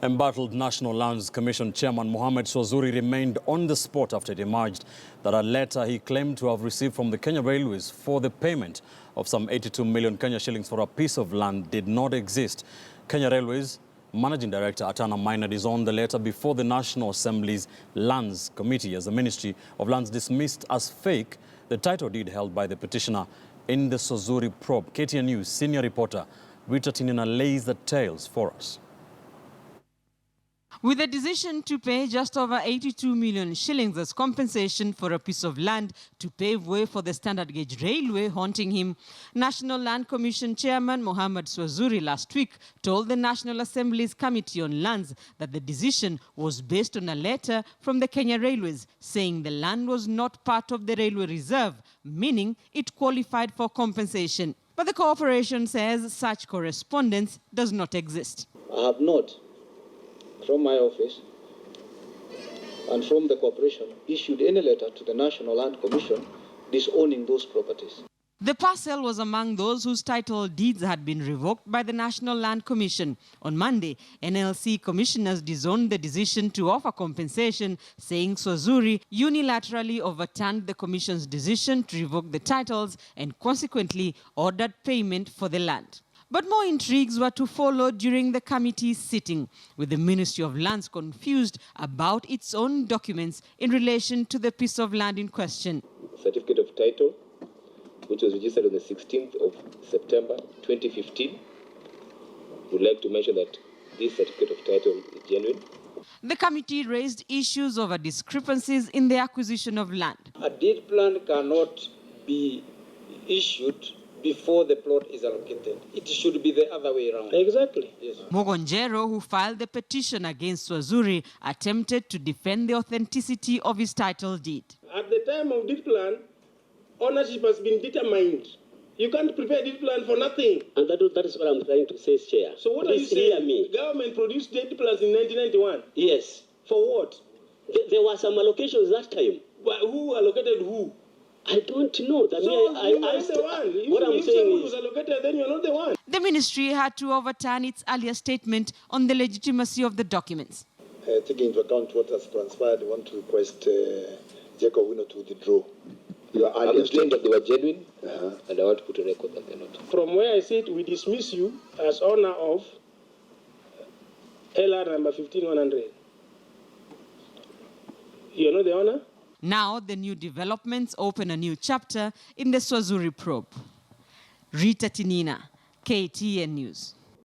Embattled National Lands Commission Chairman Mohammed Swazuri remained on the spot after it emerged that a letter he claimed to have received from the Kenya Railways for the payment of some 82 million Kenya shillings for a piece of land did not exist. Kenya Railways Managing Director Attana Maina disowned the letter before the National Assembly's Lands Committee as the Ministry of Lands dismissed as fake the title deed held by the petitioner in the Swazuri probe. KTN News senior reporter Rita Tinina lays the tales for us. With a decision to pay just over 82 million shillings as compensation for a piece of land to pave way for the standard gauge railway haunting him, National Land Commission Chairman Mohammed Swazuri last week told the National Assembly's Committee on Lands that the decision was based on a letter from the Kenya Railways saying the land was not part of the railway reserve, meaning it qualified for compensation. But the corporation says such correspondence does not exist. I have not, from my office and from the corporation, issued any letter to the National Land Commission disowning those properties. The parcel was among those whose title deeds had been revoked by the National Land Commission. On Monday, NLC commissioners disowned the decision to offer compensation, saying Swazuri unilaterally overturned the commission's decision to revoke the titles and consequently ordered payment for the land. But more intrigues were to follow during the committee's sitting, with the Ministry of Lands confused about its own documents in relation to the piece of land in question. Certificate of title, which was registered on the 16th of September 2015. Would like to mention that this certificate of title is genuine. The committee raised issues over discrepancies in the acquisition of land. A deed plan cannot be issued before the plot is allocated. It should be the other way around. Exactly. Yes. Mogonjero, who filed the petition against Swazuri, attempted to defend the authenticity of his title deed. At the time of deed plan, ownership has been determined. You can't prepare deed plan for nothing. And that is what I'm trying to say, Chair. So what are you saying? The government produced deed plans in 1991? Yes. For what? There were some allocations that time. But who allocated who? I don't know. That so I not the one. What I'm saying is, was allocated, then you're not the one. The ministry had to overturn its earlier statement on the legitimacy of the documents. Taking into account what has transpired, I want to request Jacob Wino to withdraw. I'm saying that they were genuine, and I want to put a record that they're not. From where I sit, we dismiss you as owner of LR number 15100. You're not the owner? Now, the new developments open a new chapter in the Swazuri probe. Rita Tinina, KTN News.